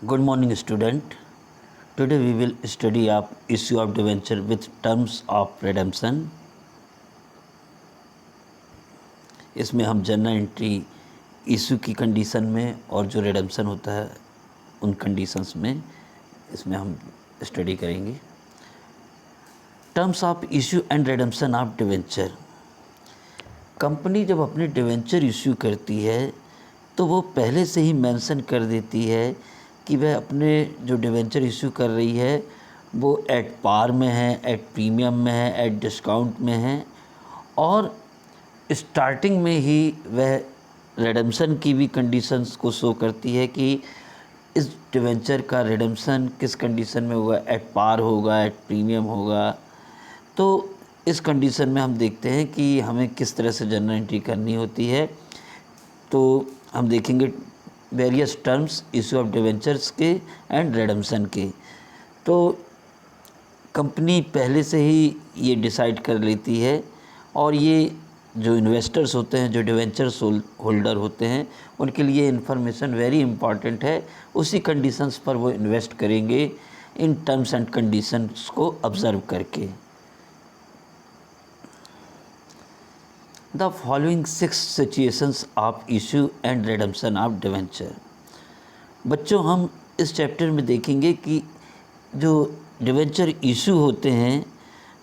Good morning, student. Today we will study up issue of debenture with terms of redemption. इसमें हम general entry issue की condition में और जो redemption होता है उन कंडीशंस में इसमें हम स्टडी करेंगे. Terms of issue and redemption of debenture. Company जब अपनी डिवेंचर इशू करती है तो वो पहले से ही मेंशन कर देती है कि वह अपने जो डिवेंचर इशू कर रही है वो एट पार में है, एट प्रीमियम में है, एट डिस्काउंट में है, और स्टार्टिंग में ही वह रिडेम्पशन की भी कंडीशंस को शो करती है कि इस डिवेंचर का रिडेम्पशन किस कंडीशन में होगा, एट पार होगा, एट प्रीमियम होगा. तो इस कंडीशन में हम देखते हैं कि हमें किस तरह से जर्नल एंट्री करनी होती है. तो हम देखेंगे various terms issue of debentures के एंड रिडेम्पशन के. तो कंपनी पहले से ही ये डिसाइड कर लेती है और ये जो इन्वेस्टर्स होते हैं, जो डिवेंचर्स होल्डर होते हैं, उनके लिए इन्फॉर्मेशन वेरी इंपॉर्टेंट है. उसी कंडीशंस पर वो इन्वेस्ट करेंगे इन टर्म्स एंड कंडीशंस को ऑब्ज़र्व करके. The following 6 situations of issue and redemption of debenture. बच्चों, हम इस चैप्टर में देखेंगे कि जो डिवेंचर इशू होते हैं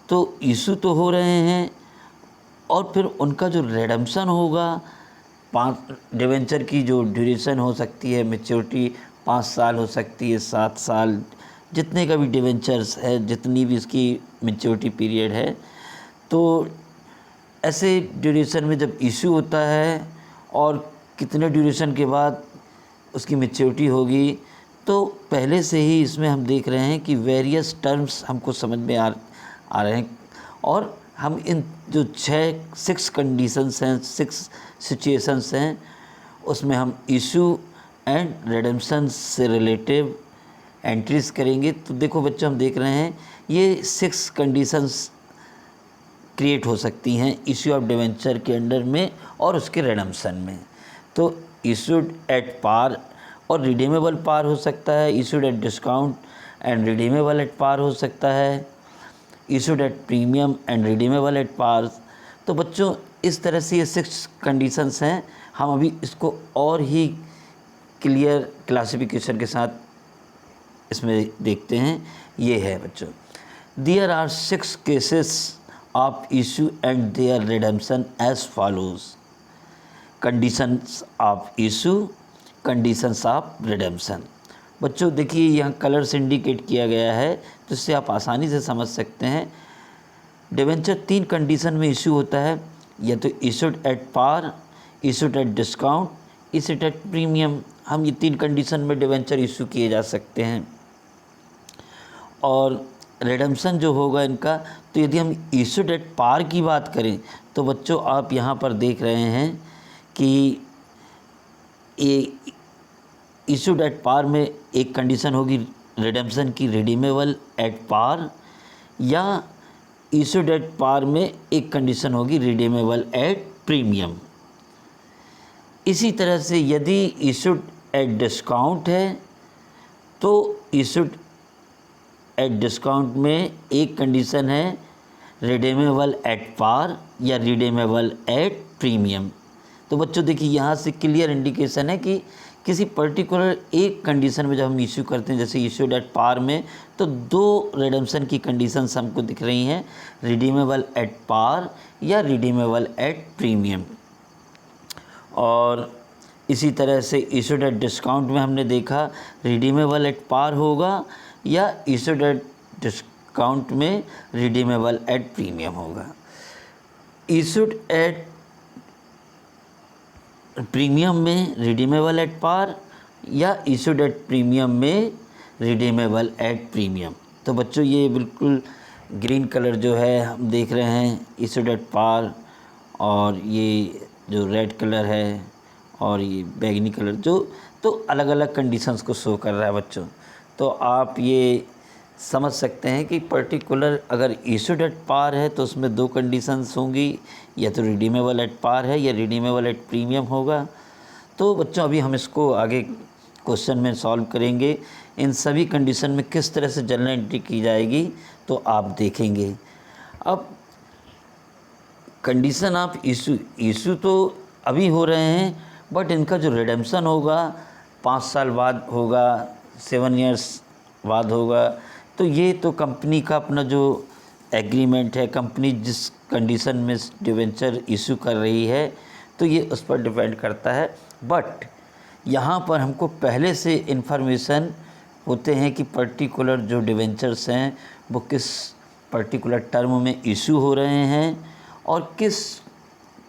तो इशू तो हो रहे हैं और फिर उनका जो रिडेम्पशन होगा, 5 डिवेंचर की जो ड्यूरेशन हो सकती है, मैच्योरिटी 5 साल हो सकती है, 7 साल, जितने का भी डिवेंचर्स है, जितनी भी इसकी मैच्योरिटी पीरियड है. तो ऐसे ड्यूरेशन में जब इशू होता है और कितने ड्यूरेशन के बाद उसकी मैच्योरिटी होगी, तो पहले से ही इसमें हम देख रहे हैं कि वेरियस टर्म्स हमको समझ में आ रहे हैं और हम इन जो 6 कंडीशंस हैं, 6 सिचुएशंस हैं, उसमें हम इशू एंड रिडेम्पशन से रिलेटिव एंट्रीज करेंगे. तो देखो बच्चों, हम देख रहे हैं ये 6 कंडीशंस क्रिएट हो सकती हैं इशू ऑफ डिवेंचर के अंडर में और उसके रिडेम्पशन में. तो इशूड एट पार और रिडीमेबल पार हो सकता है, issued at discount and redeemable at par हो सकता है, issued at premium and redeemable at par. तो बच्चों, इस तरह से ये 6 कंडीशंस हैं. हम अभी इसको और ही क्लियर क्लासिफिकेशन के साथ इसमें देखते हैं. ये है बच्चों, there are 6 cases of issue and their redemption as follows. Conditions of issue, conditions of redemption. बच्चों देखिए, यहाँ कलर से इंडिकेट किया गया है तो इससे आप आसानी से समझ सकते हैं. डिवेंचर 3 कंडीशन में इशू होता है, या तो issued at par, issued at discount, issued at premium. हम ये 3 कंडीशन में डिवेंचर इशू किए जा सकते हैं. और रिडेम्पशन जो होगा इनका, तो यदि हम इशूड एट पार की बात करें तो बच्चों आप यहाँ पर देख रहे हैं कि ये इशूड एट पार में एक कंडीशन होगी रिडेम्पशन की, रिडीमेबल एट पार, या इशूड एट पार में एक कंडीशन होगी रिडीमेबल एट प्रीमियम. इसी तरह से यदि इशूड एट डिस्काउंट है तो इशूड एट डिस्काउंट में एक कंडीशन है रिडीमेबल एट पार या रिडीमेबल एट प्रीमियम. तो बच्चों देखिए, यहाँ से क्लियर इंडिकेशन है कि किसी पर्टिकुलर एक कंडीशन में जब हम इशू करते हैं, जैसे इशूड एट पार में, तो 2 रिडेम्पशन की कंडीशंस हमको दिख रही हैं, रिडीमेबल एट पार या रिडीमेबल एट प्रीमियम. और इसी तरह से इशूड एट डिस्काउंट में हमने देखा रिडीमेबल एट पार होगा या इशूड एट डिस्काउंट में रिडीमेबल एट प्रीमियम होगा. इशूड एट प्रीमियम में रिडीमेबल एट पार या इशूड एट प्रीमियम में रिडीमेबल एट प्रीमियम. तो बच्चों ये बिल्कुल ग्रीन कलर जो है हम देख रहे हैं इशूड एट पार, और ये जो रेड कलर है और ये बैगनी कलर, जो तो अलग अलग कंडीशंस को शो कर रहा है बच्चों. तो आप ये समझ सकते हैं कि पर्टिकुलर अगर इशूड एट पार है तो उसमें 2 कंडीशंस होंगी, या तो रिडीमेबल एट पार है या रिडीमेबल एट प्रीमियम होगा. तो बच्चों अभी हम इसको आगे क्वेश्चन में सॉल्व करेंगे। इन सभी कंडीशन में किस तरह से जर्नल एंट्री की जाएगी तो आप देखेंगे। अब कंडीशन ऑफ इशू तो अभी हो रहे हैं, बट इनका जो रिडेम्पशन होगा 5 साल बाद होगा, 7 इयर्स बाद होगा। तो ये तो कंपनी का अपना जो एग्रीमेंट है, कंपनी जिस कंडीशन में डिवेंचर इशू कर रही है तो ये उस पर डिपेंड करता है। बट यहाँ पर हमको पहले से इन्फॉर्मेशन होते हैं कि पर्टिकुलर जो डिवेंचर्स हैं वो किस पर्टिकुलर टर्म में इशू हो रहे हैं और किस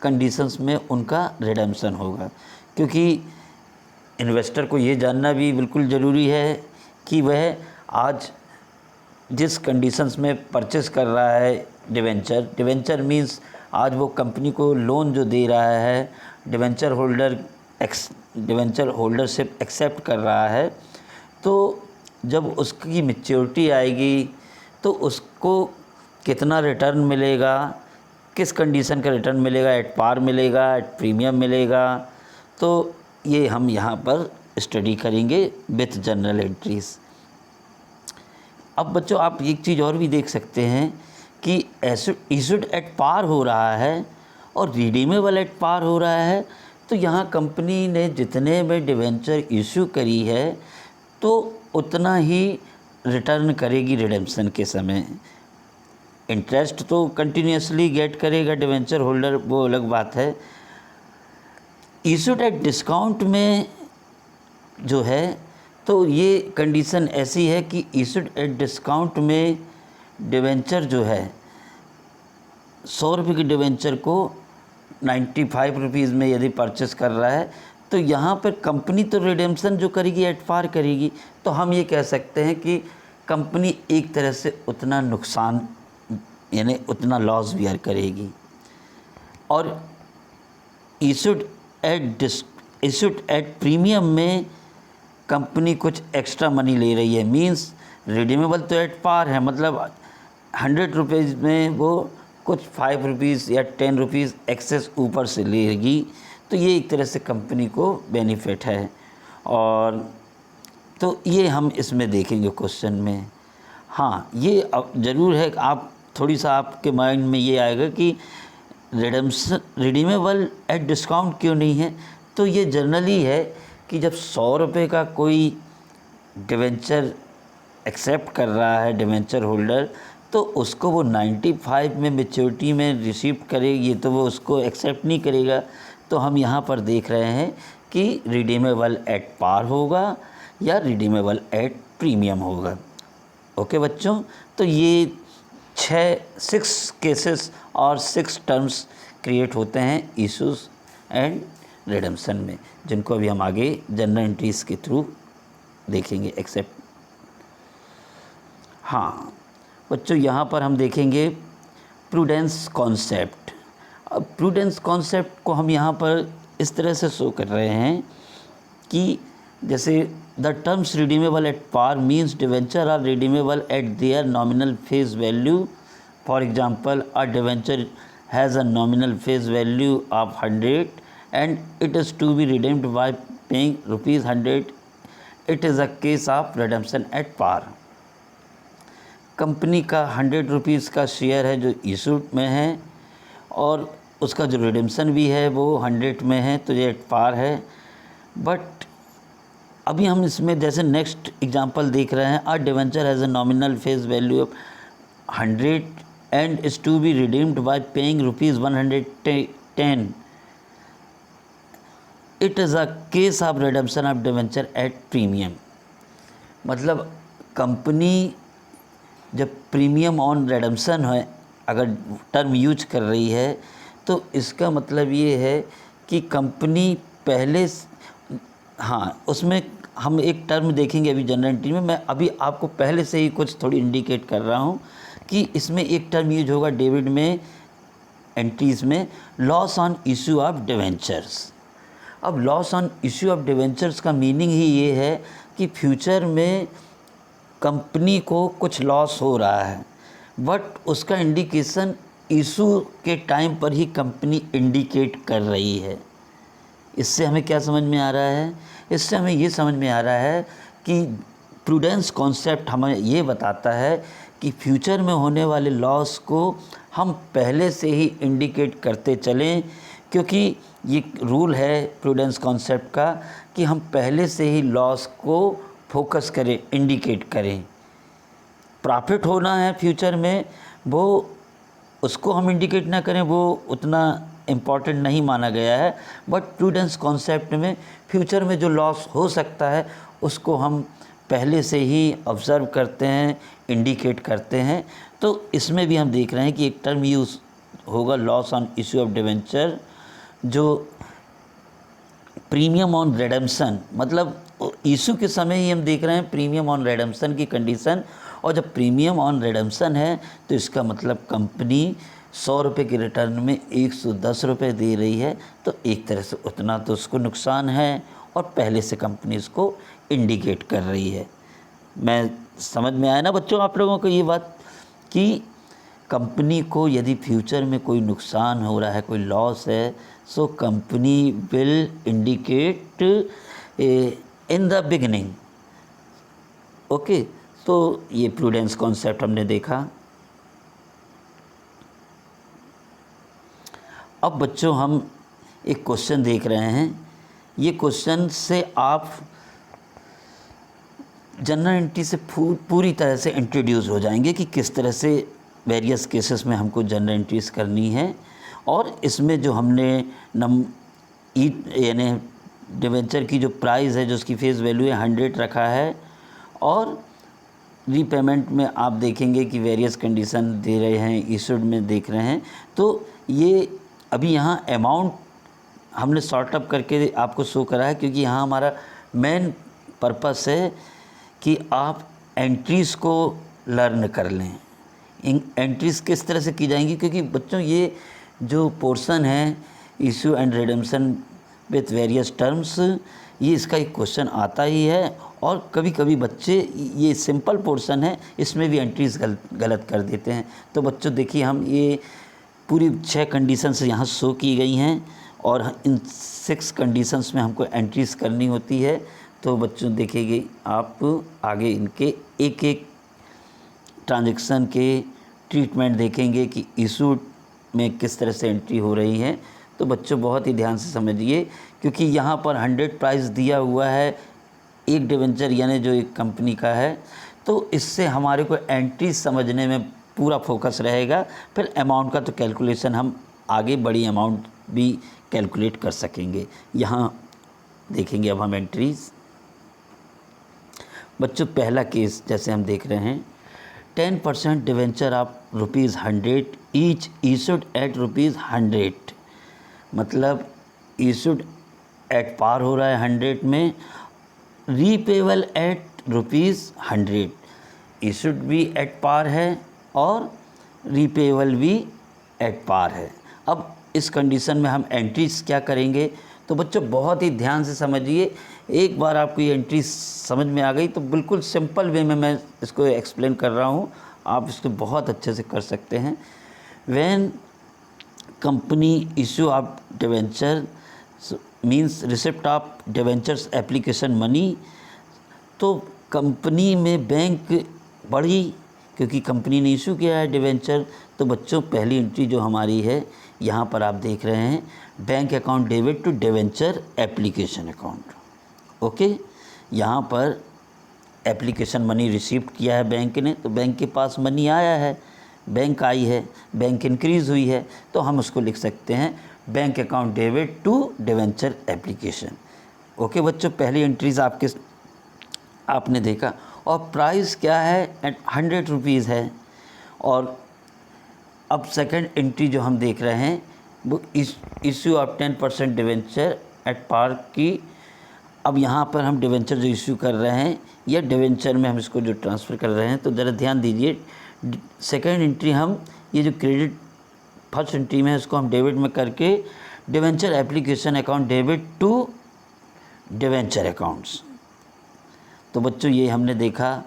कंडीशंस में उनका रिडेम्पशन होगा। क्योंकि इन्वेस्टर को ये जानना भी बिल्कुल ज़रूरी है कि वह आज जिस कंडीशंस में परचेस कर रहा है डिवेंचर मींस आज वो कंपनी को लोन जो दे रहा है, डिवेंचर होल्डरशिप एक्सेप्ट कर रहा है, तो जब उसकी मैच्योरिटी आएगी तो उसको कितना रिटर्न मिलेगा, किस कंडीशन का रिटर्न मिलेगा, एट पार मिलेगा, एट प्रीमियम मिलेगा, तो ये हम यहाँ पर स्टडी करेंगे विथ जर्नल एंट्रीज। अब बच्चों आप एक चीज़ और भी देख सकते हैं कि इशूड एट पार हो रहा है और रिडीमेबल एट पार हो रहा है। तो यहाँ कंपनी ने जितने में डिवेंचर इशू करी है तो उतना ही रिटर्न करेगी रिडेम्पशन के समय। इंटरेस्ट तो कंटिन्यूसली गेट करेगा डिवेंचर होल्डर, वो अलग बात है। इशूड एट डिस्काउंट में जो है तो ये कंडीशन ऐसी है कि इशूड एट डिस्काउंट में डिवेंचर जो है 100 रुपये की डिवेंचर को 95 रुपीज़ में यदि परचेस कर रहा है तो यहाँ पर कंपनी तो रिडेम्पशन जो करेगी एट पार करेगी। तो हम ये कह सकते हैं कि कंपनी एक तरह से उतना नुकसान यानी उतना लॉस बियर करेगी। और इशूड एट प्रीमियम में कंपनी कुछ एक्स्ट्रा मनी ले रही है, मींस रिडीमेबल तो एट पार है, मतलब 100 रुपीज़ में वो कुछ 5 रुपीज़ या 10 रुपीज़ एक्सेस ऊपर से लेगी। तो ये एक तरह से कंपनी को बेनिफिट है। और तो ये हम इसमें देखेंगे क्वेश्चन में। हाँ, ये ज़रूर है, आप थोड़ी सा आपके माइंड में ये आएगा कि रिडीमेबल एट डिस्काउंट क्यों नहीं है। तो ये जनरली है कि जब 100 रुपये का कोई डिवेंचर एक्सेप्ट कर रहा है डिवेंचर होल्डर, तो उसको वो 95 में मैच्योरिटी में रिसीव करेगी, तो वो उसको एक्सेप्ट नहीं करेगा। तो हम यहाँ पर देख रहे हैं कि रिडीमेबल एट पार होगा या रिडीमेबल एट प्रीमियम होगा। ओके बच्चों, तो ये 6 केसेस और 6 टर्म्स क्रिएट होते हैं इशूज़ एंड रिडेम्पशन में, जिनको अभी हम आगे जर्नल एंट्रीज़ के थ्रू देखेंगे एक्सेप्ट। हाँ बच्चों, यहाँ पर हम देखेंगे प्रूडेंस कॉन्सेप्ट। अब प्रूडेंस कॉन्सेप्ट को हम यहाँ पर इस तरह से शो कर रहे हैं कि जैसे the terms redeemable at par means debenture are redeemable at their nominal face value. For example, a debenture has a nominal face value of 100 and it is to be redeemed by paying ₹100. It is a case of redemption at par. Company का 100 rupees का share है जो issued में है और उसका जो redemption भी है वो 100 में है, तो ये एट पार है। बट अभी हम इसमें जैसे नेक्स्ट एग्जांपल देख रहे हैं, a debenture has a nominal face value of 100 and is to be redeemed by paying ₹110. It is a case of redemption of debenture at premium. मतलब कंपनी जब प्रीमियम ऑन रिडेम्पशन है अगर term use कर रही है तो इसका मतलब ये है कि कंपनी पहले हाँ, उसमें हम एक टर्म देखेंगे अभी जनरल एंट्री में। मैं अभी आपको पहले से ही कुछ थोड़ी इंडिकेट कर रहा हूँ कि इसमें एक टर्म यूज होगा डेबिट में एंट्रीज़ में, loss on issue of debentures. अब loss on issue of debentures का मीनिंग ही ये है कि फ्यूचर में कंपनी को कुछ लॉस हो रहा है, बट उसका इंडिकेशन इशू के टाइम पर ही कंपनी इंडिकेट कर रही है। इससे हमें क्या समझ में आ रहा है इससे हमें ये समझ में आ रहा है कि प्रूडेंस कॉन्सेप्ट हमें ये बताता है कि फ्यूचर में होने वाले लॉस को हम पहले से ही इंडिकेट करते चलें, क्योंकि ये रूल है प्रूडेंस कॉन्सेप्ट का कि हम पहले से ही लॉस को फोकस करें, इंडिकेट करें। प्रॉफिट होना है फ्यूचर में, वो उसको हम इंडिकेट ना करें, वो उतना इम्पॉर्टेंट नहीं माना गया है। बट प्रूडेंस कॉन्सेप्ट में फ्यूचर में जो लॉस हो सकता है उसको हम पहले से ही ऑब्ज़र्व करते हैं, इंडिकेट करते हैं। तो इसमें भी हम देख रहे हैं कि एक टर्म यूज़ होगा, loss on issue of debenture, जो प्रीमियम ऑन रेडेम्पशन, मतलब इशू के समय ही हम देख रहे हैं प्रीमियम ऑन रेडेम्पशन की कंडीशन। और जब प्रीमियम ऑन रेडेम्पशन है तो इसका मतलब कंपनी 100 रुपये के रिटर्न में 110 रुपये दे रही है, तो एक तरह से उतना तो उसको नुकसान है और पहले से कंपनी इसको इंडिकेट कर रही है। मैं समझ में आया ना बच्चों आप लोगों को ये बात, कि कंपनी को यदि फ्यूचर में कोई नुकसान हो रहा है, कोई लॉस है, so company will indicate in the beginning. Okay, तो ये प्रूडेंस कॉन्सेप्ट हमने देखा। अब बच्चों हम एक क्वेश्चन देख रहे हैं। ये क्वेश्चन से आप जनरल एंट्री से पूरी तरह से इंट्रोड्यूस हो जाएंगे कि किस तरह से वेरियस केसेस में हमको जनरल एंट्रीज करनी है। और इसमें जो हमने यानी डिवेंचर की जो प्राइस है, जो उसकी फेस वैल्यू है 100 रखा है, और रीपेमेंट में आप देखेंगे कि वेरियस कंडीशन दे रहे हैं, इशूड में देख रहे हैं। तो ये अभी यहाँ अमाउंट हमने सॉर्ट अप करके आपको शो करा है, क्योंकि यहाँ हमारा मेन पर्पस है कि आप एंट्रीज़ को लर्न कर लें। इन एंट्रीज़ किस तरह से की जाएंगी, क्योंकि बच्चों ये जो पोर्शन है issue and redemption with various terms, ये इसका एक क्वेश्चन आता ही है। और कभी कभी बच्चे ये सिंपल पोर्शन है, इसमें भी एंट्रीज़ गलत कर देते हैं। तो बच्चों देखिए, हम ये पूरी 6 कंडीशंस यहाँ शो की गई हैं, और इन 6 कंडीशंस में हमको एंट्रीज़ करनी होती है। तो बच्चों देखेंगे आप आगे इनके एक एक ट्रांजैक्शन के ट्रीटमेंट देखेंगे कि इशू में किस तरह से एंट्री हो रही है। तो बच्चों बहुत ही ध्यान से समझिए, क्योंकि यहाँ पर 100 प्राइस दिया हुआ है एक डिवेंचर यानी जो एक कंपनी का है, तो इससे हमारे को एंट्री समझने में पूरा फोकस रहेगा। फिर अमाउंट का तो कैलकुलेशन हम आगे बड़ी अमाउंट भी कैलकुलेट कर सकेंगे। यहाँ देखेंगे अब हम एंट्रीज। बच्चों पहला केस जैसे हम देख रहे हैं, 10% debenture of ₹100 each issued at ₹100, मतलब इशूड एट पार हो रहा है 100 में, रीपेबल एट ₹100, इशूड भी एट पार है और रीपेबल भी एट पार है। अब इस कंडीशन में हम एंट्रीज क्या करेंगे, तो बच्चों बहुत ही ध्यान से समझिए। एक बार आपको ये एंट्री समझ में आ गई तो बिल्कुल सिंपल वे में मैं इसको एक्सप्लेन कर रहा हूँ, आप इसको बहुत अच्छे से कर सकते हैं। When company issue of debenture means receipt of debentures application money, तो कंपनी में बैंक बढ़ी क्योंकि कंपनी ने इशू किया है डिवेंचर। तो बच्चों पहली एंट्री जो हमारी है यहाँ पर आप देख रहे हैं, bank account debit to debenture application account. Okay, यहाँ पर एप्लीकेशन मनी रिसीव किया है बैंक ने, तो बैंक के पास मनी आया है, बैंक आई है, बैंक इंक्रीज़ हुई है, तो हम उसको लिख सकते हैं bank account debit to debenture application. Okay बच्चों, पहली एंट्रीज आपने देखा। और प्राइस क्या है, एट 100 रुपीज़ है। और अब सेकंड एंट्री जो हम देख रहे हैं वो issue of 10% debenture at par की। अब यहाँ पर हम डिवेंचर जो इशू कर रहे हैं या डिवेंचर में हम इसको जो ट्रांसफ़र कर रहे हैं, तो ज़रा ध्यान दीजिए। सेकंड एंट्री हम ये जो क्रेडिट फर्स्ट एंट्री में है उसको हम डेबिट में करके debenture application account debit to debenture accounts. तो बच्चों ये हमने देखा,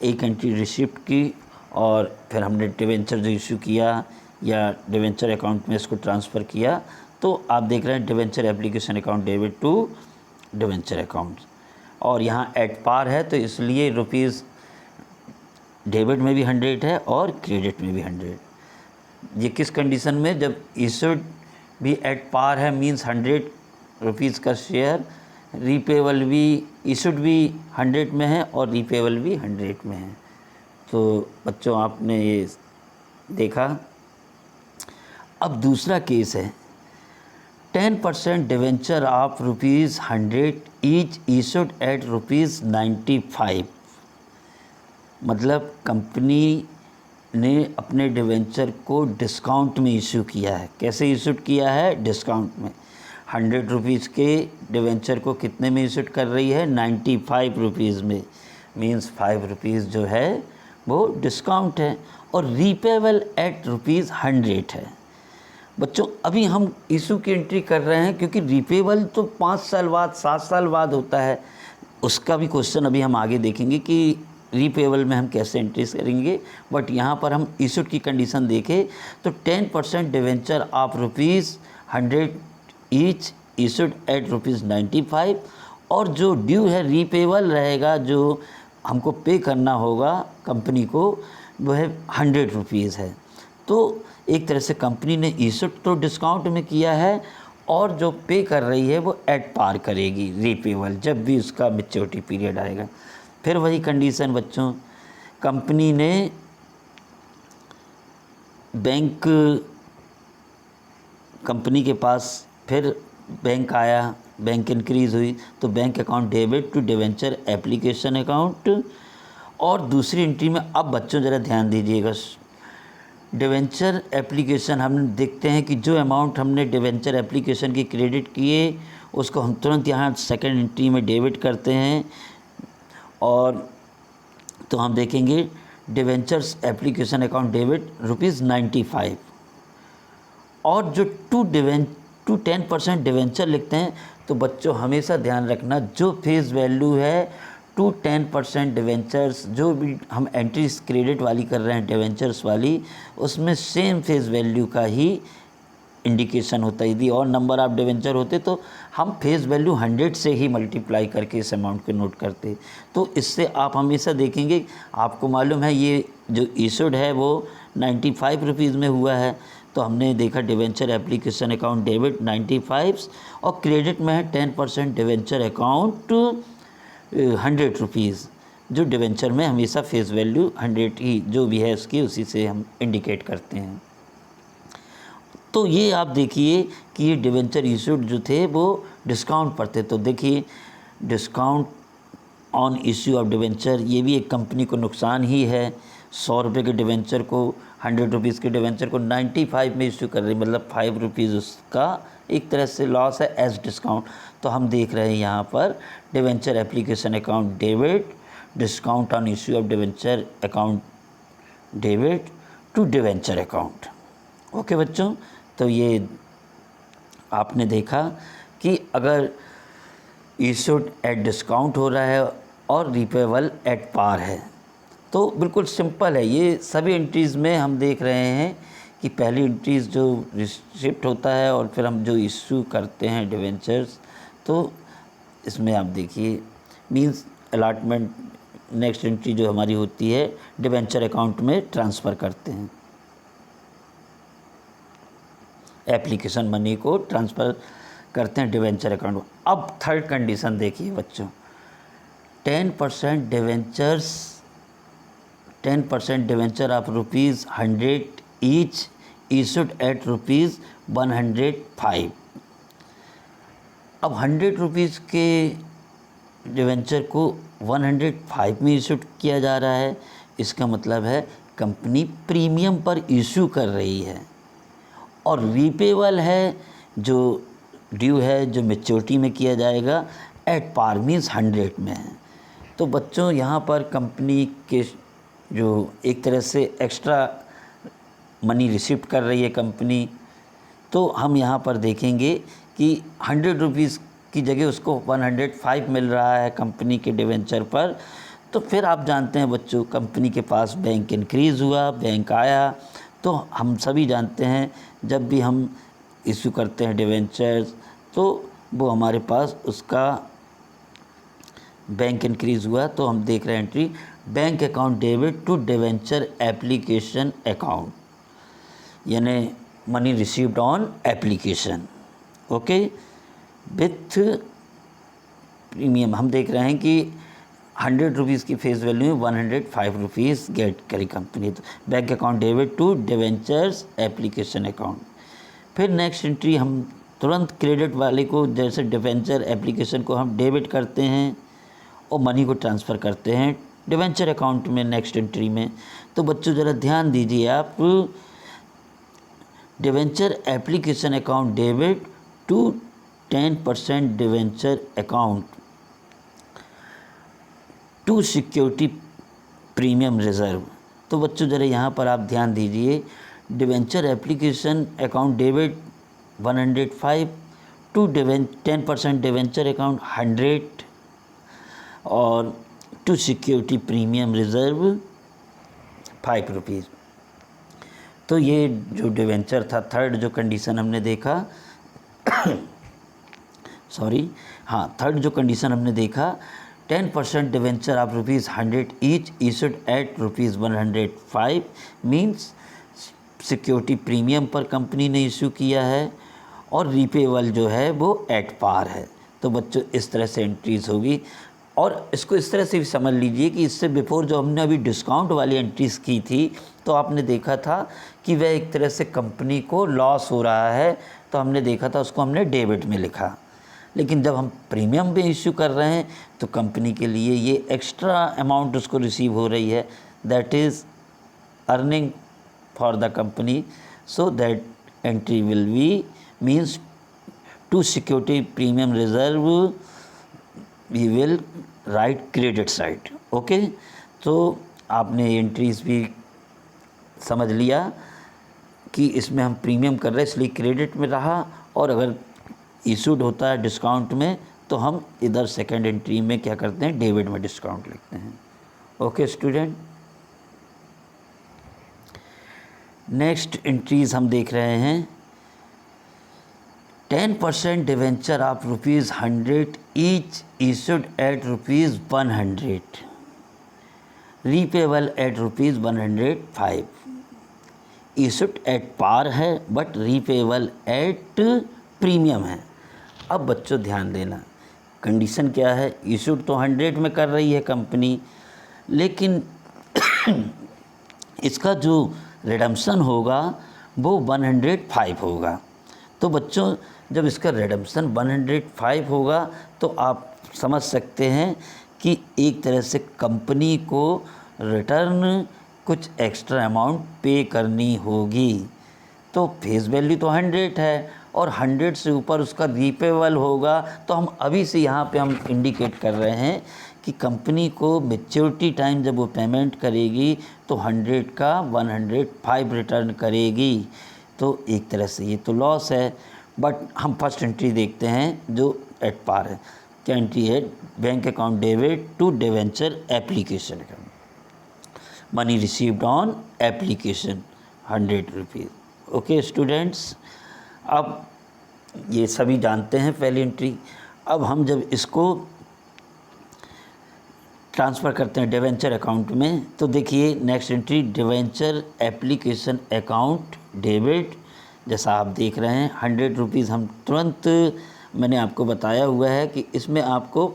एक एंट्री रिसिप्ट की और फिर हमने डिवेंचर जो इशू किया या डिवेंचर अकाउंट में इसको ट्रांसफ़र किया। तो आप देख रहे हैं debenture application account debit to debenture account, और यहाँ एट पार है तो इसलिए रुपीज़ डेबिट में भी 100 है और क्रेडिट में भी 100। ये किस कंडीशन में? जब इशूड भी एट पार है, मींस 100 रुपीज़ का शेयर, रीपेबल भी, इशूड भी 100 में है और रीपेबल भी 100 में है। तो बच्चों आपने ये देखा। अब दूसरा केस है 10% debenture of ₹100 each issued eight ₹95। मतलब कंपनी ने अपने डिवेंचर को डिस्काउंट में इशू किया है। कैसे इशूड किया है? डिस्काउंट में। 100 रुपीज़ के डिवेंचर को कितने में इशूड कर रही है? 95 रुपीज़ में, मींस 5 रुपीज़ जो है वो डिस्काउंट है, और रीपेबल एट ₹100 है। बच्चों अभी हम इशू की एंट्री कर रहे हैं, क्योंकि रीपेबल तो 5 साल बाद 7 साल बाद होता है। उसका भी क्वेश्चन अभी हम आगे देखेंगे कि रीपेबल में हम कैसे एंट्री करेंगे। बट यहाँ पर हम इशूड की कंडीशन देखें तो 10% debenture of ₹100 each issued eight ₹95, और जो ड्यू है रीपेबल रहेगा, जो हमको पे करना होगा कंपनी को, वो है 100 रुपीज़ है। तो एक तरह से कंपनी ने इशूड तो डिस्काउंट में किया है, और जो पे कर रही है वो एट पार करेगी रीपेबल, जब भी उसका मैच्योरिटी पीरियड आएगा। फिर वही कंडीशन बच्चों, कंपनी ने कंपनी के पास फिर बैंक आया, बैंक इंक्रीज़ हुई, तो bank account debit to debenture application account. और दूसरी एंट्री में अब बच्चों ज़रा ध्यान दीजिएगा, डिवेंचर एप्लीकेशन हम देखते हैं कि जो अमाउंट हमने डिवेंचर एप्लीकेशन की क्रेडिट किए, उसको हम तुरंत यहाँ सेकंड एंट्री में डेबिट करते हैं। और तो हम देखेंगे डिवेंचर्स एप्लीकेशन अकाउंट डेबिट ₹95, और जो टू 10% डिवेंचर लिखते हैं, तो बच्चों हमेशा ध्यान रखना, जो फेस वैल्यू है टू 10% डिवेंचर्स, जो भी हम एंट्रीज क्रेडिट वाली कर रहे हैं डिवेंचर्स वाली, उसमें सेम फेस वैल्यू का ही इंडिकेशन होता है। यदि और नंबर ऑफ डिवेंचर होते तो हम फेस वैल्यू 100 से ही मल्टीप्लाई करके इस अमाउंट को नोट करते। तो इससे आप हमेशा देखेंगे, आपको मालूम है ये जो इशूड है वो 95 रुपीज़ में हुआ है, तो हमने देखा डिवेंचर एप्लीकेशन अकाउंट डेबिट 95, और क्रेडिट में है 10% डिवेंचर अकाउंट 100 रुपीज़, जो डिवेंचर में हमेशा फेस वैल्यू 100 ही जो भी है उसकी, उसी से हम इंडिकेट करते हैं। तो ये आप देखिए कि ये डिवेंचर इशूड जो थे वो डिस्काउंट पर थे। तो देखिए discount on issue of debenture, ये भी एक कंपनी को नुकसान ही है। 100 रुपये के डिवेंचर को, 100 रुपीज़ के डिवेंचर को 95 में इशू कर रही, मतलब 5 रुपीज़ उसका एक तरह से लॉस है एज डिस्काउंट। तो हम देख रहे हैं यहाँ पर debenture application account debit, discount on issue of debenture account debit to debenture account. Okay बच्चों, तो ये आपने देखा कि अगर इशूड एट डिस्काउंट हो रहा है और रीपेबल एट पार है, तो बिल्कुल सिंपल है। ये सभी एंट्रीज़ में हम देख रहे हैं कि पहली एंट्रीज़ जो रिसिप्ट होता है और फिर हम जो इशू करते हैं डिवेंचर्स, तो इसमें आप देखिए मींस अलॉटमेंट, नेक्स्ट एंट्री जो हमारी होती है डिवेंचर अकाउंट में ट्रांसफ़र करते हैं, एप्लीकेशन मनी को ट्रांसफ़र करते हैं डिवेंचर अकाउंट में। अब थर्ड कंडीशन देखिए बच्चों, 10% debenture of ₹100 each issued at ₹105। अब 100 रुपीज़ के डिवेंचर को 105 में इशूड किया जा रहा है, इसका मतलब है कंपनी प्रीमियम पर इशू कर रही है, और रीपेबल है जो ड्यू है, जो मैच्योरिटी में किया जाएगा, एट पार मीन्स 100 में है। तो बच्चों यहाँ पर कंपनी के जो एक तरह से एक्स्ट्रा मनी रिसीव कर रही है कंपनी, तो हम यहाँ पर देखेंगे कि 100 रुपीज़ की जगह उसको 105 मिल रहा है कंपनी के डिवेंचर पर। तो फिर आप जानते हैं बच्चों, कंपनी के पास बैंक इंक्रीज़ हुआ, बैंक आया, तो हम सभी जानते हैं जब भी हम इशू करते हैं डिवेंचर्स, तो वो हमारे पास उसका बैंक इंक्रीज़ हुआ तो हम देख रहे हैं entry bank account debit to debenture application account, यानी money received on application, okay, with premium. हम देख रहे हैं कि 100 रुपीज़ की फेस वैल्यू में 105 रुपीज़ गेट करी कंपनी। तो bank account debit to debentures application account. फिर नेक्स्ट एंट्री हम तुरंत क्रेडिट वाले को, जैसे डिवेंचर एप्लीकेशन को हम डेबिट करते हैं और मनी को ट्रांसफ़र करते हैं डिवेंचर अकाउंट में नेक्स्ट एंट्री में। तो बच्चों ज़रा ध्यान दीजिए आप, debenture application account debit to 10% debenture account to security premium reserve. तो बच्चों ज़रा यहाँ पर आप ध्यान दीजिए, debenture application account debit 105 to 10% debenture account 100 और to security premium reserve 5 rupees. तो ये जो डिवेंचर था, थर्ड जो कंडीशन हमने देखा थर्ड जो कंडीशन हमने देखा, 10% debenture of ₹100 each issued at ₹105 means security premium पर कंपनी ने इशू किया है और रीपेबल जो है वो एट पार है। तो बच्चों इस तरह से एंट्रीज़ होगी। और इसको इस तरह से भी समझ लीजिए कि इससे बिफोर जो हमने अभी डिस्काउंट वाली एंट्रीज़ की थी, तो आपने देखा था कि वह एक तरह से कंपनी को लॉस हो रहा है, तो हमने देखा था उसको हमने डेबिट में लिखा। लेकिन जब हम प्रीमियम में इशू कर रहे हैं तो कंपनी के लिए ये एक्स्ट्रा अमाउंट उसको रिसीव हो रही है, that is earning for the company. So that entry will be means to security premium reserve we will write credit side, okay. तो आपने एंट्रीज़ भी समझ लिया कि इसमें हम प्रीमियम कर रहे हैं इसलिए क्रेडिट में रहा, और अगर इशूड होता है डिस्काउंट में तो हम इधर सेकंड एंट्री में क्या करते हैं, डेबिट में डिस्काउंट लिखते हैं, ओके स्टूडेंट। नेक्स्ट एंट्रीज़ हम देख रहे हैं, 10% debenture of ₹100 each issued at ₹100 repayable at ₹105 issued at par है बट रीपेबल एट प्रीमियम है। अब बच्चों ध्यान देना, कंडीशन क्या है, इशूड तो 100 में कर रही है कंपनी, लेकिन इसका जो रिडम्पशन होगा वो 105 होगा। तो बच्चों जब इसका रिडम्पशन 105 होगा तो आप समझ सकते हैं कि एक तरह से कंपनी को रिटर्न कुछ एक्स्ट्रा अमाउंट पे करनी होगी। तो फेस वैल्यू तो 100 है और 100 से ऊपर उसका रीपेबल होगा, तो हम अभी से यहाँ पे हम इंडिकेट कर रहे हैं कि कंपनी को मैच्योरिटी टाइम जब वो पेमेंट करेगी तो 100 का 105 रिटर्न करेगी। तो एक तरह से ये तो लॉस है, बट हम फर्स्ट एंट्री देखते हैं जो एट पार है। क्या एंट्री है, bank account debit to debenture application account, money received on application 100 rupees, okay students. अब ये सभी जानते हैं पहली एंट्री। अब हम जब इसको ट्रांसफ़र करते हैं डिवेंचर अकाउंट में, तो देखिए next entry debenture application account debit, जैसा आप देख रहे हैं 100 रुपीज़। हम तुरंत, मैंने आपको बताया हुआ है कि इसमें आपको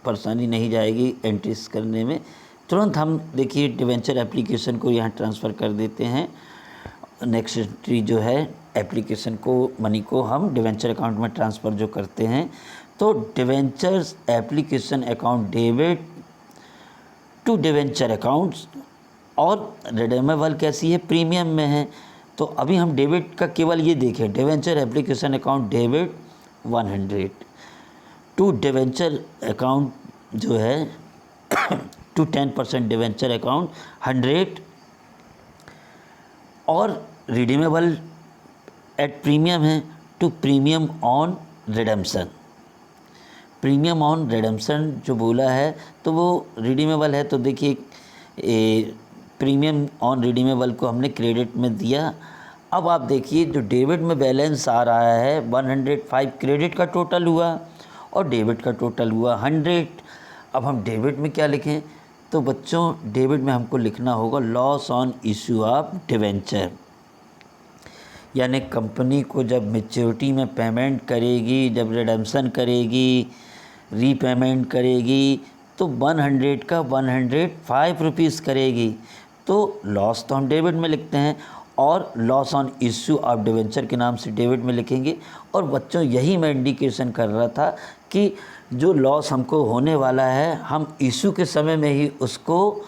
परेशानी नहीं जाएगी एंट्रीज करने में। तुरंत हम देखिए डिवेंचर एप्लीकेशन को यहाँ ट्रांसफ़र कर देते हैं। नेक्स्ट एंट्री जो है एप्लीकेशन को, मनी को हम डिवेंचर अकाउंट में ट्रांसफ़र जो करते हैं, तो debentures application account debit to debenture accounts, और रिडेमेबल कैसी है, प्रीमियम में है। तो अभी हम डेबिट का केवल ये देखें, debenture application account debit 100 to debenture account जो है टू 10% डिवेंचर अकाउंट 100 और रिडीमेबल एट प्रीमियम है to premium on redemption. Premium on redemption जो बोला है तो वो रिडीमेबल है, तो देखिए प्रीमियम ऑन रिडीमेबल को हमने क्रेडिट में दिया। अब आप देखिए जो डेबिट में बैलेंस आ रहा है 105 क्रेडिट का टोटल हुआ और डेबिट का टोटल हुआ 100। अब हम डेबिट में क्या लिखें? तो बच्चों डेबिट में हमको लिखना होगा loss on issue of debenture, यानी कंपनी को जब मैच्योरिटी में पेमेंट करेगी, जब रिडेम्पशन करेगी, रीपेमेंट करेगी, तो 100 का 105 रुपीज़ करेगी। तो लॉस तो हम डेबिट में लिखते हैं और loss on issue of debenture के नाम से डेबिट में लिखेंगे। और बच्चों यही मैं इंडिकेशन कर रहा था कि जो लॉस हमको होने वाला है हम इशू के समय में ही उसको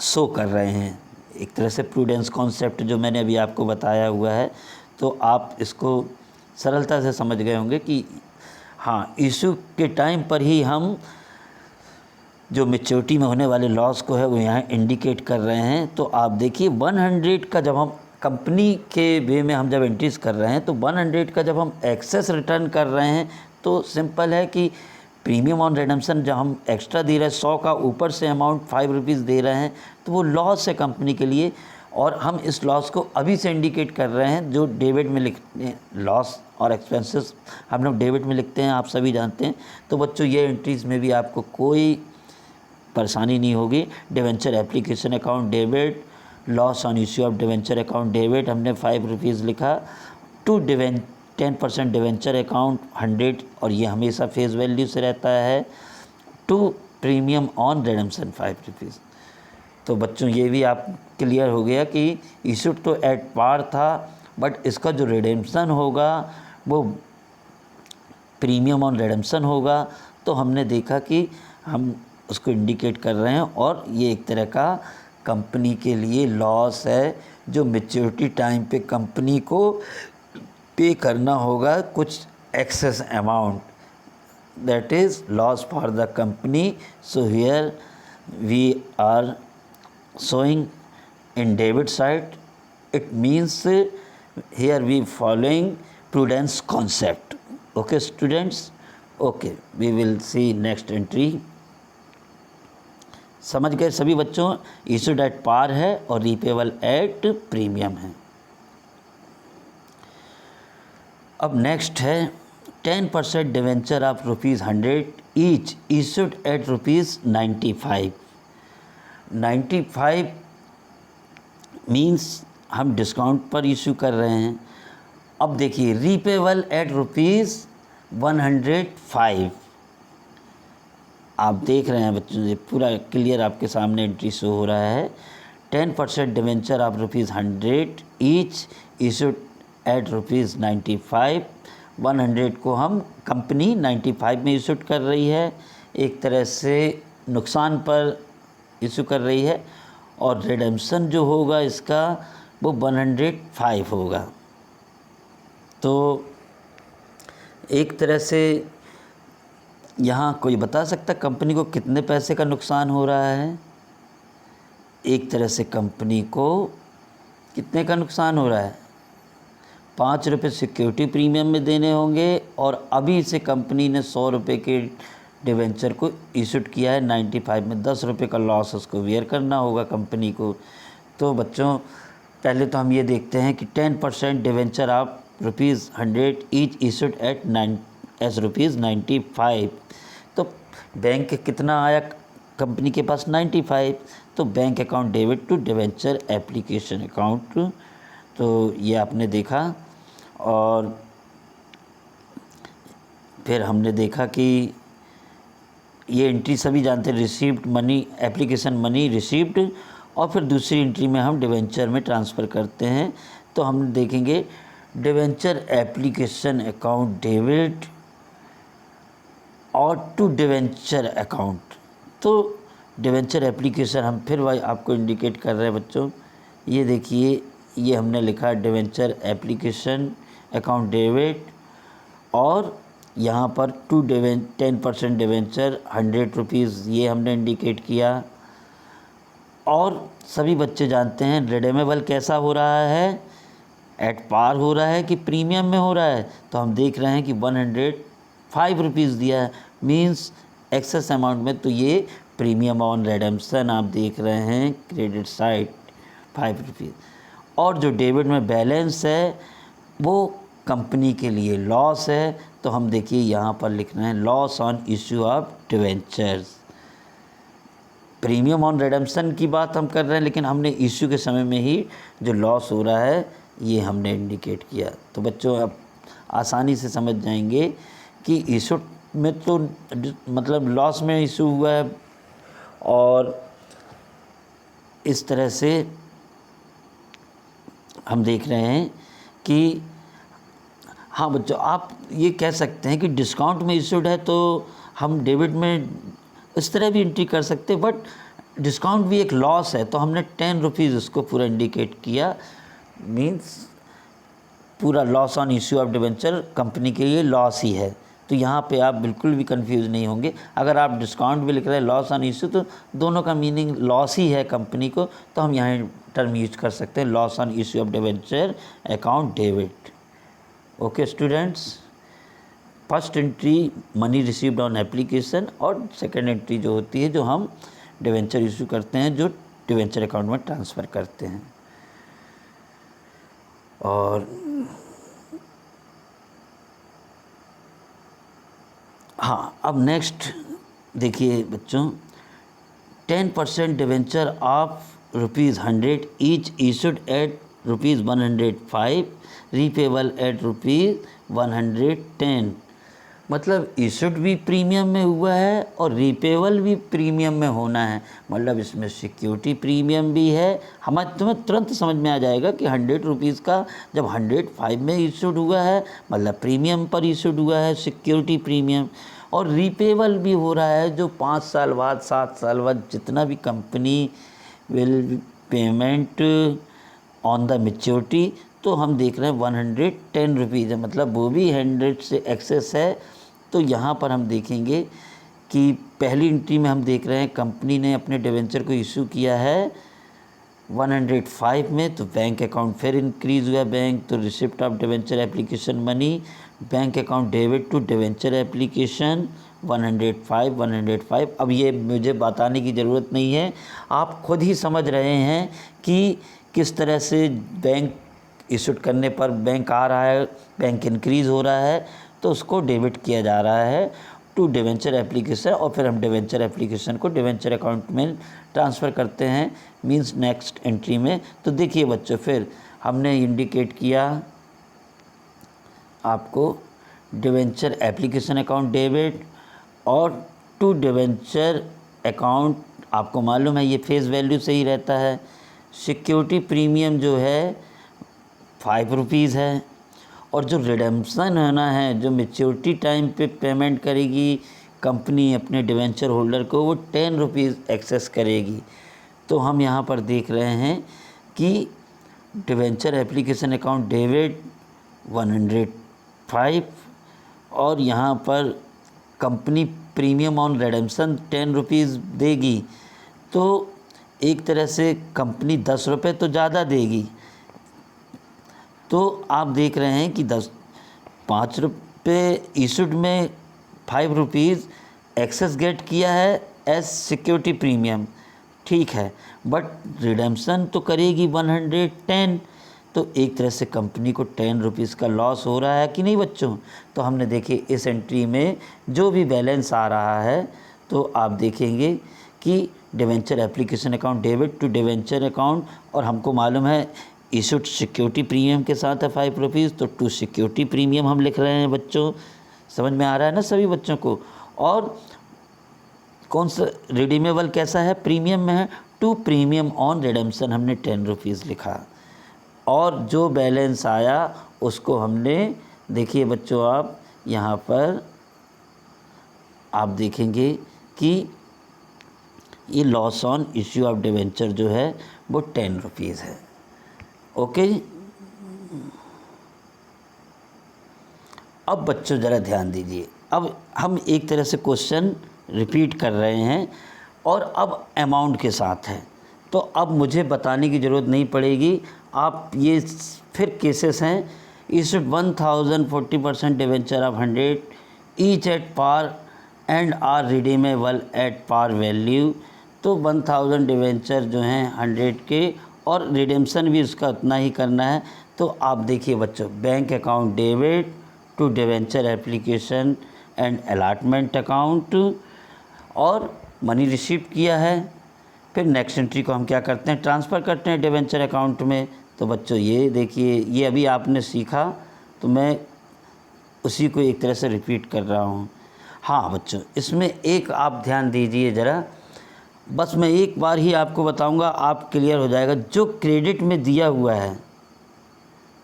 शो कर रहे हैं। एक तरह से प्रूडेंस कॉन्सेप्ट जो मैंने अभी आपको बताया हुआ है, तो आप इसको सरलता से समझ गए होंगे कि हाँ, इशू के टाइम पर ही हम जो मैच्योरिटी में होने वाले लॉस को है वो यहाँ इंडिकेट कर रहे हैं। तो आप देखिए 100 का जब हम कंपनी के वे में हम जब एंट्रीज कर रहे हैं, तो 100 का जब हम एक्सेस रिटर्न कर रहे हैं, तो सिंपल है कि प्रीमियम ऑन रिडेम्पशन जब हम एक्स्ट्रा दे रहे हैं 100 का ऊपर से अमाउंट 5 रुपीज़ दे रहे हैं, तो वो लॉस है कंपनी के लिए। और हम इस लॉस को अभी से इंडिकेट कर रहे हैं, जो डेबिट में लिखते हैं। लॉस और एक्सपेंसेस हम लोग डेबिट में लिखते हैं, आप सभी जानते हैं। तो बच्चों ये एंट्रीज़ में भी आपको कोई परेशानी नहीं होगी। Debenture application account debit, loss on issue of debenture account debit हमने 5 रुपीज़ लिखा, टू 10% डिवेंचर अकाउंट 100, और ये हमेशा फेस वैल्यू से रहता है, to premium on redemption 5 rupees. तो बच्चों ये भी आप क्लियर हो गया कि इशूड तो एट पार था, बट इसका जो रिडेम्पशन होगा वो प्रीमियम ऑन रिडेम्पशन होगा। तो हमने देखा कि हम उसको इंडिकेट कर रहे हैं, और ये एक तरह का कंपनी के लिए लॉस है जो मैच्योरिटी टाइम पे कंपनी को पे करना होगा कुछ excess amount, that is loss for the company. So here we are showing in debit side, it means here we following prudence concept. Okay students, okay, we will see next entry. समझ गए सभी बच्चों? Issued at par है और repayable eight premium है। अब next है 10% debenture of ₹100 each issued eight ₹95। 95 means हम डिस्काउंट पर इशू कर रहे हैं। अब देखिए रीपेबल एट ₹105, आप देख रहे हैं बच्चों, ये पूरा क्लियर आपके सामने एंट्री शो हो रहा है। 10% debenture of ₹100 each issued eight ₹95। 100 को हम कंपनी 95 में इशूड कर रही है, एक तरह से नुकसान पर इशू कर रही है, और रिडेम्पशन जो होगा इसका वो 105 होगा। तो एक तरह से यहाँ कोई बता सकता कंपनी को कितने पैसे का नुकसान हो रहा है? एक तरह से कंपनी को कितने का नुकसान हो रहा है? 5 रुपये सिक्योरिटी प्रीमियम में देने होंगे, और अभी से कंपनी ने 100 रुपये के डिवेंचर को इशूड किया है 95 में, 10 रुपये का लॉस उसको वेयर करना होगा कंपनी को। तो बच्चों पहले तो हम ये देखते हैं कि 10% debenture of ₹100 each issued eight ₹95। तो बैंक कितना आया कंपनी के पास? 95। तो bank account debit to debenture application account, तो ये आपने देखा। और फिर हमने देखा कि ये एंट्री सभी जानते हैं, received money, application money received, और फिर दूसरी एंट्री में हम डिवेंचर में ट्रांसफ़र करते हैं। तो हम देखेंगे डिवेंचर एप्लीकेशन अकाउंट डेबिट और टू डिवेंचर अकाउंट। तो डिवेंचर एप्लीकेशन हम फिर वही आपको इंडिकेट कर रहे हैं बच्चों, ये देखिए ये हमने लिखा डिवेंचर एप्लीकेशन अकाउंट डेबिट, और यहाँ पर 10% डिवेंचर ₹100 ये हमने इंडिकेट किया। और सभी बच्चे जानते हैं रिडेमेबल कैसा हो रहा है, एट पार हो रहा है कि प्रीमियम में हो रहा है। तो हम देख रहे हैं कि ₹105 दिया है, मींस एक्सेस अमाउंट में, तो ये प्रीमियम ऑन रिडेम्पशन आप देख रहे हैं क्रेडिट साइड ₹5। और जो डेबिट में बैलेंस है वो कंपनी के लिए लॉस है, तो हम देखिए यहाँ पर लिख रहे हैं loss on issue of debentures. Premium on redemption की बात हम कर रहे हैं, लेकिन हमने इश्यू के समय में ही जो लॉस हो रहा है ये हमने इंडिकेट किया। तो बच्चों अब आसानी से समझ जाएंगे कि इशू में तो मतलब लॉस में इशू हुआ है, और इस तरह से हम देख रहे हैं कि हाँ बच्चों, आप ये कह सकते हैं कि डिस्काउंट में इशूड है तो हम डेबिट में इस तरह भी एंट्री कर सकते हैं, बट डिस्काउंट भी एक लॉस है तो हमने 10 रुपीज़ उसको पूरा इंडिकेट किया। मींस पूरा loss on issue of debenture company के लिए लॉस ही है। तो यहाँ पे आप बिल्कुल भी कंफ्यूज नहीं होंगे। अगर आप डिस्काउंट भी लिख रहे हैं लॉस ऑन इश्यू, तो दोनों का मीनिंग लॉस ही है कंपनी को, तो हम यहाँ टर्म यूज कर सकते हैं loss on issue of debenture account debit. Okay students, first entry money received on application, और सेकंड एंट्री जो होती है जो हम डिवेंचर इशू करते हैं, जो डिवेंचर अकाउंट में ट्रांसफ़र करते हैं। और हाँ, अब नेक्स्ट देखिए बच्चों, 10% debenture of ₹100 each issued at ₹105, repayable at ₹110। मतलब इशूड भी प्रीमियम में हुआ है और रीपेबल भी प्रीमियम में होना है, मतलब इसमें सिक्योरिटी प्रीमियम भी है। हमें तुम्हें तुरंत समझ में आ जाएगा कि ₹100 का जब 105 में इशूड हुआ है मतलब प्रीमियम पर इशूड हुआ है, सिक्योरिटी प्रीमियम, और रीपेबल भी हो रहा है जो 5 साल बाद 7 साल बाद जितना भी company will payment on the maturity. तो हम देख रहे हैं ₹110 है, मतलब वो भी 100 से एक्सेस है। तो यहाँ पर हम देखेंगे कि पहली एंट्री में हम देख रहे हैं कंपनी ने अपने डिवेंचर को इशू किया है 105 में, तो बैंक अकाउंट फिर इंक्रीज़ हुआ बैंक, तो receipt of debenture application money, bank account debit to debenture application 105। अब ये मुझे बताने की ज़रूरत नहीं है, आप खुद ही समझ रहे हैं कि किस तरह से बैंक इशूड करने पर बैंक आ रहा है, बैंक इंक्रीज़ हो रहा है, तो उसको डेबिट किया जा रहा है टू डिवेंचर एप्लीकेशन, और फिर हम डिवेंचर एप्लीकेशन को डिवेंचर अकाउंट में ट्रांसफ़र करते हैं, मींस नेक्स्ट एंट्री में। तो देखिए बच्चों, फिर हमने इंडिकेट किया आपको डिवेंचर एप्लीकेशन अकाउंट डेबिट और टू डिवेंचर अकाउंट, आपको मालूम है ये फेस वैल्यू से ही रहता है। सिक्योरिटी प्रीमियम जो है ₹5 है, और जो रिडेम्पशन होना है, जो मैच्योरिटी टाइम पे पेमेंट करेगी कंपनी अपने डिवेंचर होल्डर को, वो ₹10 एक्सेस करेगी। तो हम यहाँ पर देख रहे हैं कि डिवेंचर एप्लीकेशन अकाउंट डेबिट 105, और यहाँ पर कंपनी प्रीमियम ऑन रिडेम्पशन ₹10 देगी। तो एक तरह से कंपनी ₹10 तो ज़्यादा देगी। तो आप देख रहे हैं कि ₹5 इशूड में ₹5 एक्सेस गेट किया है एज सिक्योरिटी प्रीमियम, ठीक है, बट रिडेम्पशन तो करेगी 110, तो एक तरह से कंपनी को ₹10 का लॉस हो रहा है कि नहीं बच्चों। तो हमने देखिए इस एंट्री में जो भी बैलेंस आ रहा है, तो आप देखेंगे कि debenture application account debit to debenture account, और हमको मालूम है इशूड सिक्योरिटी प्रीमियम के साथ है ₹5, तो टू सिक्योरिटी प्रीमियम हम लिख रहे हैं बच्चों। समझ में आ रहा है ना सभी बच्चों को। और कौन सा रिडीमेबल कैसा है, प्रीमियम में है, टू प्रीमियम ऑन रिडेम्पशन हमने ₹10 लिखा, और जो बैलेंस आया उसको हमने देखिए बच्चों, आप यहाँ पर आप देखेंगे कि ये loss on issue of debenture जो है वो ₹10 है। ओके, अब बच्चों ज़रा ध्यान दीजिए, अब हम एक तरह से क्वेश्चन रिपीट कर रहे हैं और अब अमाउंट के साथ है, तो अब मुझे बताने की ज़रूरत नहीं पड़ेगी। आप ये फिर केसेस हैं, issued 1000 40% debenture of 100 each at par and are redeemable at par value. तो 1000 डिवेंचर जो हैं 100 के, और रिडेम्पशन भी उसका उतना ही करना है, तो आप देखिए बच्चों, bank account debit to debenture application and allotment account, और मनी रिसीव किया है। फिर नेक्स्ट एंट्री को हम क्या करते हैं, ट्रांसफ़र करते हैं डिवेंचर अकाउंट में। तो बच्चों ये देखिए, ये अभी आपने सीखा, तो मैं उसी को एक तरह से रिपीट कर रहा हूँ। हाँ बच्चों, इसमें एक आप ध्यान दीजिए ज़रा, बस मैं एक बार ही आपको बताऊँगा, आप क्लियर हो जाएगा। जो क्रेडिट में दिया हुआ है,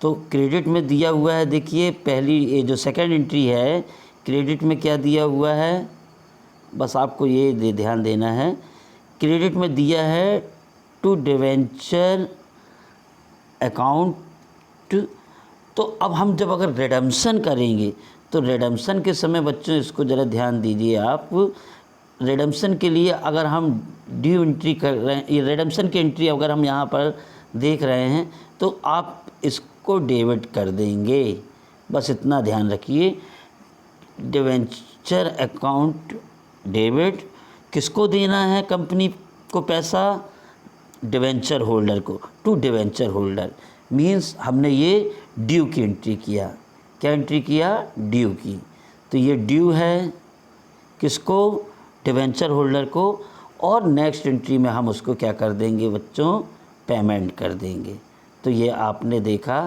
तो क्रेडिट में दिया हुआ है, देखिए पहली ये जो सेकंड एंट्री है, क्रेडिट में क्या दिया हुआ है, बस आपको ये ध्यान देना है। क्रेडिट में दिया है टू डिवेंचर अकाउंट। तो अब हम जब अगर रिडम्पशन करेंगे, तो रिडम्पशन के समय बच्चों इसको ज़रा ध्यान दीजिए आप। रिडम्पशन के लिए अगर हम ड्यू एंट्री कर रहे हैं, ये रिडम्पशन की एंट्री अगर हम यहाँ पर देख रहे हैं, तो आप इसको डेबिट कर देंगे। बस इतना ध्यान रखिए, डिवेंचर अकाउंट डेबिट, किसको देना है कंपनी को पैसा, डिवेंचर होल्डर को, टू डिवेंचर होल्डर। मींस हमने ये ड्यू की एंट्री किया। क्या एंट्री किया, ड्यू की। तो ये ड्यू है किसको, डिवेंचर होल्डर को, और नेक्स्ट एंट्री में हम उसको क्या कर देंगे बच्चों, पेमेंट कर देंगे। तो ये आपने देखा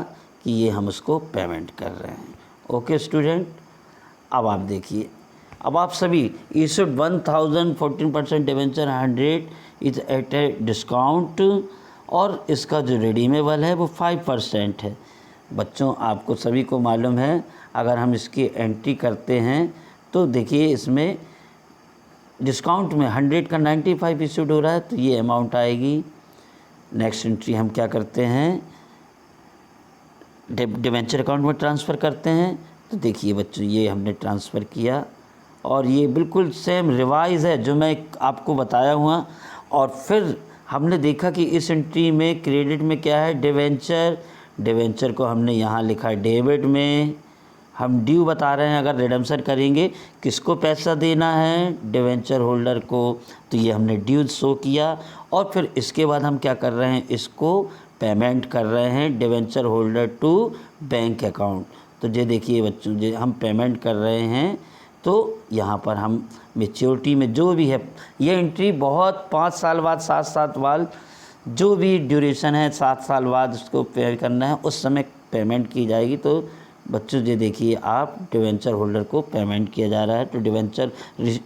कि ये हम उसको पेमेंट कर रहे हैं। ओके स्टूडेंट, अब आप देखिए, अब आप सभी issued 1000 14% debenture 100 is at a discount, और इसका जो रिडीमेबल है वो 5% है। बच्चों आपको सभी को मालूम है, अगर हम इसकी एंट्री करते हैं तो देखिए इसमें डिस्काउंट में 100 का 95 इशूड हो रहा है, तो ये अमाउंट आएगी। नेक्स्ट एंट्री हम क्या करते हैं, डिवेंचर अकाउंट में ट्रांसफ़र करते हैं। तो देखिए बच्चों, ये हमने ट्रांसफ़र किया, और ये बिल्कुल सेम रिवाइज़ है जो मैं आपको बताया हुआ। और फिर हमने देखा कि इस एंट्री में क्रेडिट में क्या है, डिवेंचर, डिवेंचर को हमने यहाँ लिखा है डेबिट में। हम ड्यू बता रहे हैं, अगर रिडम्पशन करेंगे किसको पैसा देना है, डिवेंचर होल्डर को, तो ये हमने ड्यू शो किया। और फिर इसके बाद हम क्या कर रहे हैं, इसको पेमेंट कर रहे हैं debenture holder to bank account. तो ये देखिए बच्चों, जो हम पेमेंट कर रहे हैं, तो यहाँ पर हम मैच्योरिटी में जो भी है, ये एंट्री बहुत 5 साल बाद, 7 बाद, जो भी ड्यूरेशन है 7 साल बाद उसको पे करना है, उस समय पेमेंट की जाएगी। तो बच्चों ये देखिए, आप डिवेंचर होल्डर को पेमेंट किया जा रहा है, तो डिवेंचर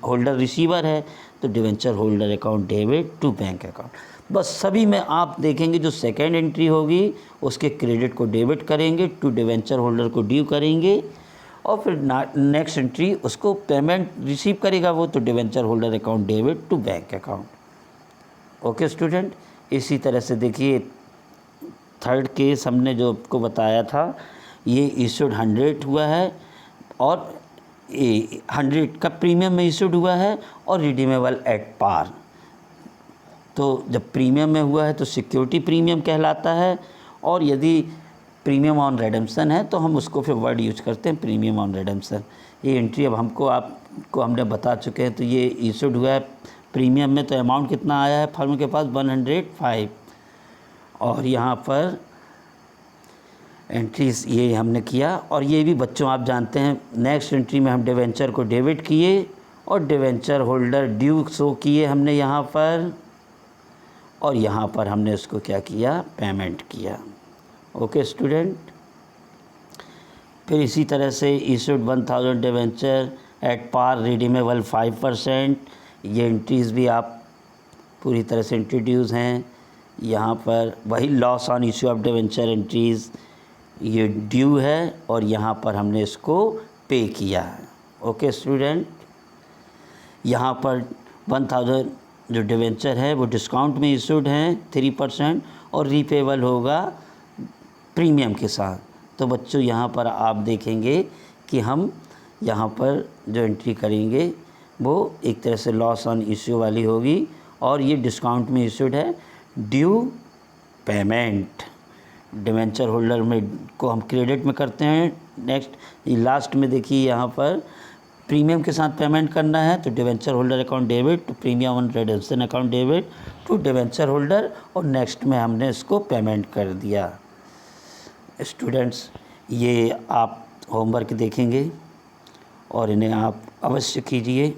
होल्डर रिसीवर है, तो debenture holder account debit to bank account. बस सभी में आप देखेंगे जो सेकेंड एंट्री होगी उसके क्रेडिट को डेबिट करेंगे, टू डिवेंचर होल्डर को ड्यू करेंगे, और फिर नेक्स्ट एंट्री उसको पेमेंट रिसीव करेगा वो, तो debenture holder account debit to bank account. Okay student, इसी तरह से देखिए थर्ड केस हमने जो आपको बताया था, ये इशूड 100 हुआ है, और 100 का प्रीमियम में इशूड हुआ है, और रिडीमेबल एट पार। तो जब प्रीमियम में हुआ है तो सिक्योरिटी प्रीमियम कहलाता है, और यदि प्रीमियम ऑन रिडम्पशन है तो हम उसको फिर वर्ड यूज करते हैं प्रीमियम ऑन रिडम्पशन। ये एंट्री अब आपको हमने बता चुके हैं। तो ये इशूड हुआ है प्रीमियम में, तो अमाउंट कितना आया है फर्म के पास, 105। और यहाँ पर एंट्रीज ये हमने किया। और ये भी बच्चों आप जानते हैं, नेक्स्ट एंट्री में हम डिवेंचर को डेबिट किए, और डिवेंचर होल्डर ड्यू शो किए हमने यहाँ पर, और यहाँ पर हमने उसको क्या किया, पेमेंट किया। ओके स्टूडेंट, फिर इसी तरह से issued 1000 debenture at par, redeemable 5%। ये एंट्रीज़ भी आप पूरी तरह से इंट्रोड्यूस हैं। यहाँ पर वही loss on issue of debenture entries, ये ड्यू है, और यहाँ पर हमने इसको पे किया है। ओके स्टूडेंट, यहाँ पर 1000 जो डिवेंचर है वो डिस्काउंट में इशूड हैं 3%, और रीपेबल होगा प्रीमियम के साथ। तो बच्चों यहाँ पर आप देखेंगे कि हम यहाँ पर जो एंट्री करेंगे वो एक तरह से लॉस ऑन इश्यू वाली होगी, और ये डिस्काउंट में इशूड है, ड्यू पेमेंट। डिवेंचर होल्डर में को हम क्रेडिट में करते हैं। नेक्स्ट ये लास्ट में देखिए, यहाँ पर प्रीमियम के साथ पेमेंट करना है, तो debenture holder account debit to premium on redemption account debit to debenture holder, और नेक्स्ट में हमने इसको पेमेंट कर दिया। स्टूडेंट्स, ये आप होमवर्क देखेंगे और इन्हें आप अवश्य कीजिए।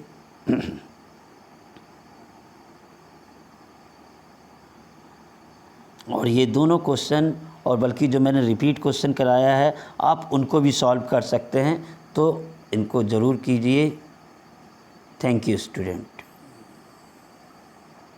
और ये दोनों क्वेश्चन, और बल्कि जो मैंने रिपीट क्वेश्चन कराया है, आप उनको भी सॉल्व कर सकते हैं, तो इनको ज़रूर कीजिए। Thank you student.